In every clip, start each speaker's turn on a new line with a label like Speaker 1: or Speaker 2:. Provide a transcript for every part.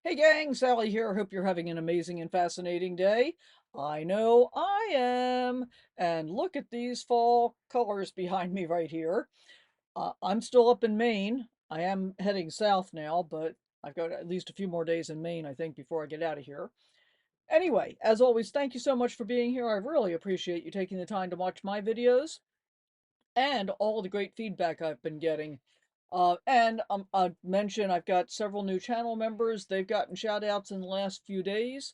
Speaker 1: Hey gang, Sally here. Hope you're having an amazing and fascinating day. I know I am. And look at these fall colors behind me right here. I'm still up in Maine. I am heading south now, but I've got at least a few more days in Maine, I think, before I get out of here. Anyway, as always, thank you so much for being here. I really appreciate you taking the time to watch my videos and all the great feedback I've been getting. And I'll mention I've got several new channel members. They've gotten shout outs in the last few days.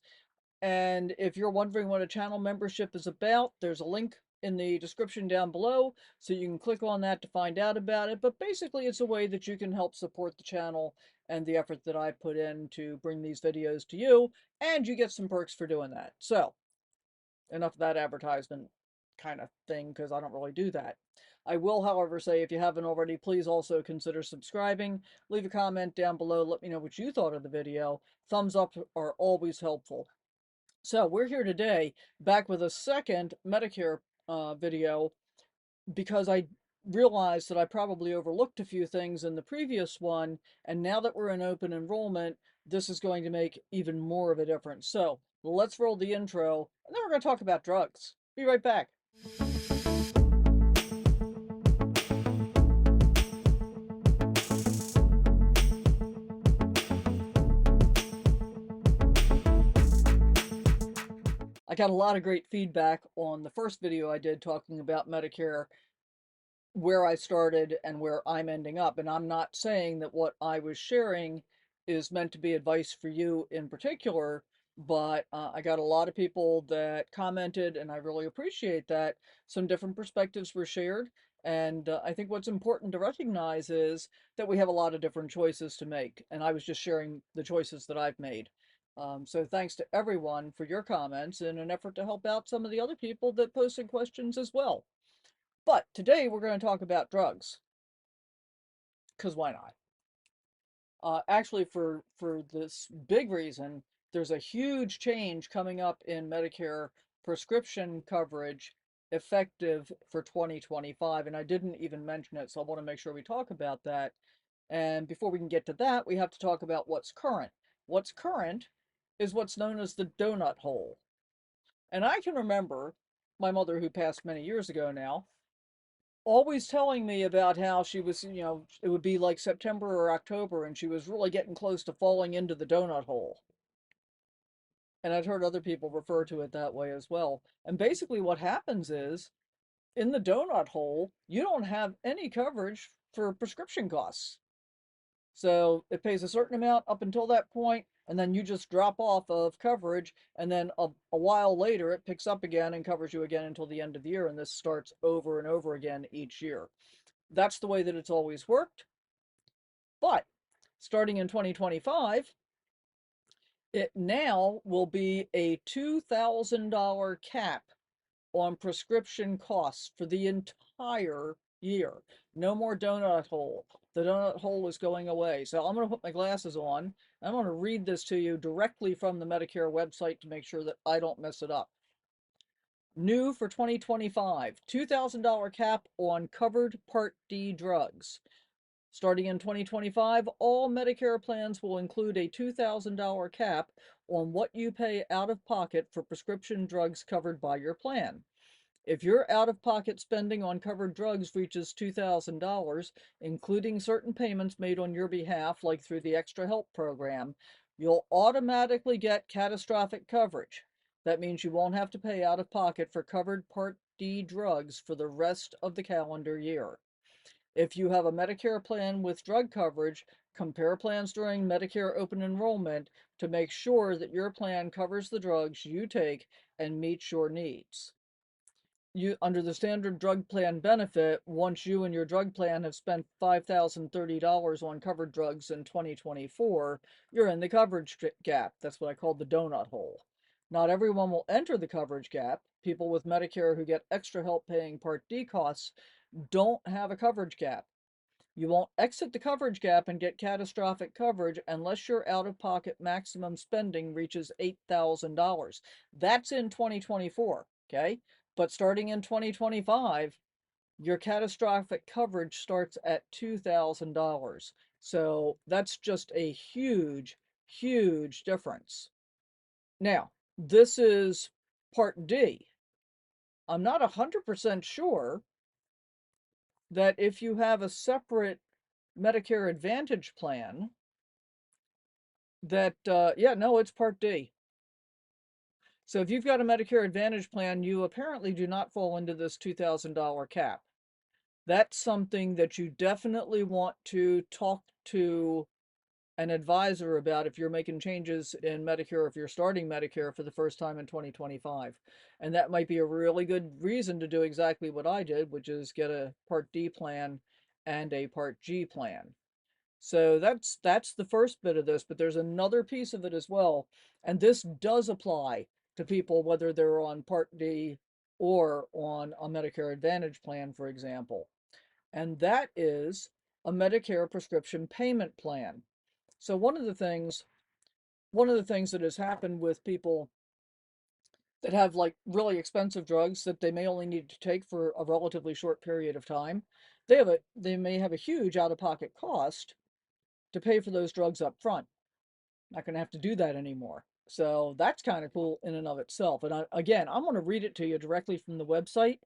Speaker 1: And if you're wondering what a channel membership is about, there's a link in the description down below, so you can click on that to find out about it. But basically, it's a way that you can help support the channel and the effort that I put in to bring these videos to you, and you get some perks for doing that. So, enough of that advertisement kind of thing, because I don't really do that. I will, however, say if you haven't already, please also consider subscribing. Leave a comment down below. Let me know what you thought of the video. Thumbs up are always helpful. So we're here today back with a second Medicare video because I realized that I probably overlooked a few things in the previous one, and now that we're in open enrollment, this is going to make even more of a difference. So let's roll the intro, and then we're going to talk about drugs. Be right back. I got a lot of great feedback on the first video I did talking about Medicare, where I started and where I'm ending up. And I'm not saying that what I was sharing is meant to be advice for you in particular, but I got a lot of people that commented, and I really appreciate that. Some different perspectives were shared. And I think what's important to recognize is that we have a lot of different choices to make. And I was just sharing the choices that I've made. So thanks to everyone for your comments in an effort to help out some of the other people that posted questions as well. But today we're going to talk about drugs, because why not? Actually, for this big reason, there's a huge change coming up in Medicare prescription coverage effective for 2025, and I didn't even mention it, so I want to make sure we talk about that. And before we can get to that, we have to talk about what's current. What's current is what's known as the donut hole. And I can remember my mother, who passed many years ago now, always telling me about how she was, it would be like September or October, and she was really getting close to falling into the donut hole. And I'd heard other people refer to it that way as well. And basically, what happens is in the donut hole, you don't have any coverage for prescription costs. So it pays a certain amount up until that point, and then you just drop off of coverage, and then a while later it picks up again and covers you again until the end of the year, and this starts over and over again each year. That's the way that it's always worked. But starting in 2025, it now will be a $2,000 cap on prescription costs for the entire year. No more donut hole. The donut hole is going away. So I'm going to put my glasses on. I'm going to read this to you directly from the Medicare website to make sure that I don't mess it up. New for 2025, $2,000 cap on covered Part D drugs. Starting in 2025, all Medicare plans will include a $2,000 cap on what you pay out of pocket for prescription drugs covered by your plan. If your out-of-pocket spending on covered drugs reaches $2,000, including certain payments made on your behalf, like through the Extra Help program, you'll automatically get catastrophic coverage. That means you won't have to pay out of pocket for covered Part D drugs for the rest of the calendar year. If you have a Medicare plan with drug coverage, compare plans during Medicare open enrollment to make sure that your plan covers the drugs you take and meets your needs. Under the standard drug plan benefit, once you and your drug plan have spent $5,030 on covered drugs in 2024, you're in the coverage gap. That's what I call the donut hole. Not everyone will enter the coverage gap. People with Medicare who get extra help paying Part D costs don't have a coverage gap. You won't exit the coverage gap and get catastrophic coverage unless your out-of-pocket maximum spending reaches $8,000. That's in 2024, okay? But starting in 2025, your catastrophic coverage starts at $2,000. So that's just a huge, Huge difference. Now, this is Part D. I'm not 100% sure that if you have a separate Medicare Advantage plan, that, yeah, no, it's Part D. So if you've got a Medicare Advantage plan, you apparently do not fall into this $2,000 cap. That's something that you definitely want to talk to an advisor about if you're making changes in Medicare, if you're starting Medicare for the first time in 2025. And that might be a really good reason to do exactly what I did, which is get a Part D plan and a Part G plan. So that's the first bit of this, but there's another piece of it as well. And this does apply to people whether they're on Part D or on a Medicare Advantage plan, for example. And that is a Medicare prescription payment plan. So one of the things that has happened with people that have like really expensive drugs that they may only need to take for a relatively short period of time, they may have a huge out-of-pocket cost to pay for those drugs up front. Not going to have to do that anymore. So that's kind of cool in and of itself. And again, I'm going to read it to you directly from the website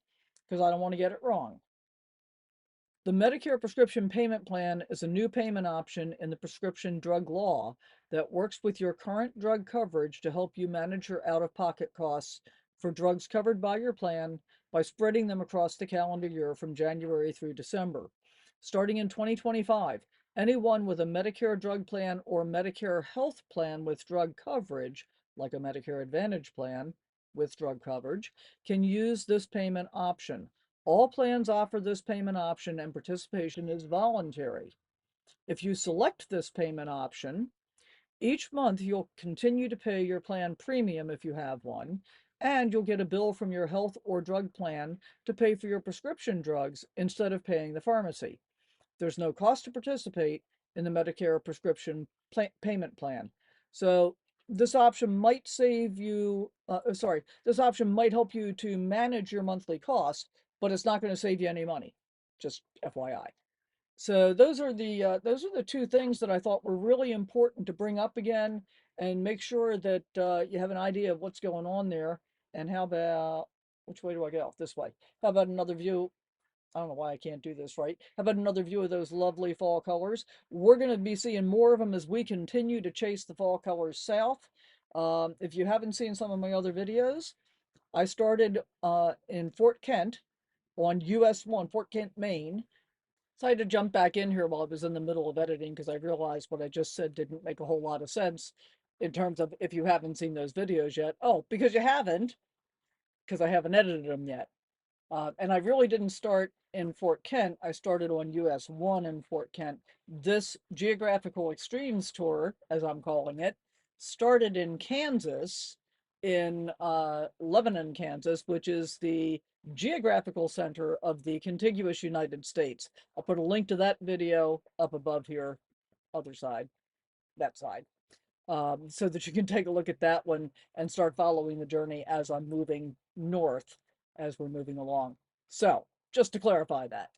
Speaker 1: because I don't want to get it wrong. The Medicare prescription payment plan is a new payment option in the prescription drug law that works with your current drug coverage to help you manage your out-of-pocket costs for drugs covered by your plan by spreading them across the calendar year from January through December. Starting in 2025, anyone with a Medicare drug plan or Medicare health plan with drug coverage, like a Medicare Advantage plan with drug coverage, can use this payment option. All plans offer this payment option and participation is voluntary. If you select this payment option, each month you'll continue to pay your plan premium if you have one, and you'll get a bill from your health or drug plan to pay for your prescription drugs instead of paying the pharmacy. There's no cost to participate in the Medicare prescription payment plan. So this option might save you, this option might help you to manage your monthly cost, but it's not going to save you any money. Just FYI. So those are the two things that I thought were really important to bring up again and make sure that you have an idea of what's going on there. And how about, which way do I go? This way. How about another view? I don't know why I can't do this right. How about another view of those lovely fall colors? We're going to be seeing more of them as we continue to chase the fall colors south. If you haven't seen some of my other videos, I started in Fort Kent on US 1, Fort Kent, Maine. So I had to jump back in here while I was in the middle of editing because I realized what I just said didn't make a whole lot of sense in terms of if you haven't seen those videos yet. Oh, because you haven't, because I haven't edited them yet. And I really didn't start in Fort Kent. I started on US 1 in Fort Kent. This Geographical Extremes tour, as I'm calling it, started in Kansas, in Lebanon, Kansas, which is the geographical center of the contiguous United States. I'll put a link to that video up above here, other side, that side, so that you can take a look at that one and start following the journey as I'm moving north as we're moving along. So just to clarify that,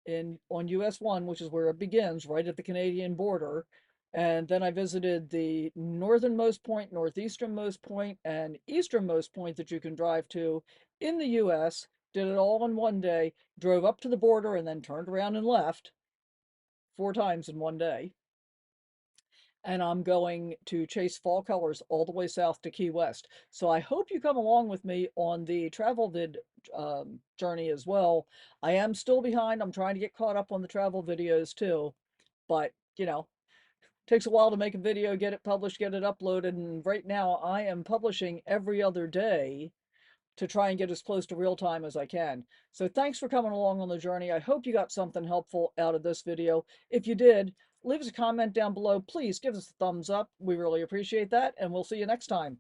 Speaker 1: in on US 1, which is where it begins, right at the Canadian border, and then I visited the northernmost point, northeasternmost point, and easternmost point that you can drive to in the US, did it all in one day, drove up to the border, and then turned around and left 4 times in one day. And I'm going to chase fall colors all the way south to Key West. So I hope you come along with me on the travel vid journey as well. I am still behind. I'm trying to get caught up on the travel videos too, but takes a while to make a video, get it published, get it uploaded. And right now I am publishing every other day to try and get as close to real time as I can. So thanks for coming along on the journey. I hope you got something helpful out of this video. If you did, leave us a comment down below. Please give us a thumbs up. We really appreciate that, and we'll see you next time.